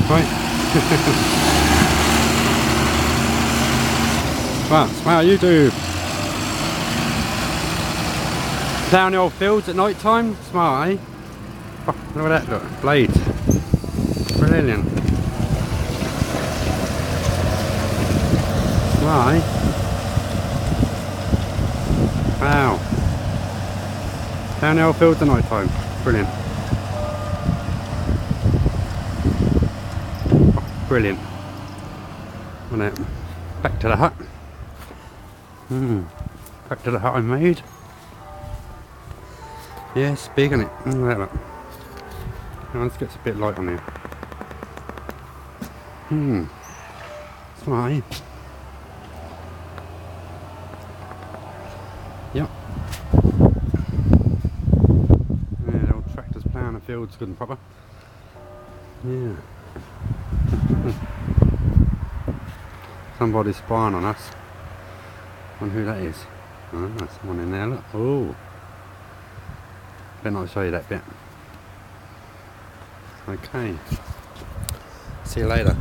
Right. Smart YouTube. Ploughing the old fields at night time. Smart, eh? Oh, look at that, look. Blades. Brilliant. Smart, eh? Wow. Ploughing the old fields at night time. Brilliant. Oh, brilliant. And then back to the hut. Back to the hut I made. Yeah, it's big, isn't it? Look at that. Let's get a bit light on here. Smart, eh? Yep. Yeah, the old tractors ploughing the fields good and proper. Yeah. Somebody's spying on us. Wonder who that is. Oh, someone in there, look. Oh. Better not show you that bit. Okay. See you later.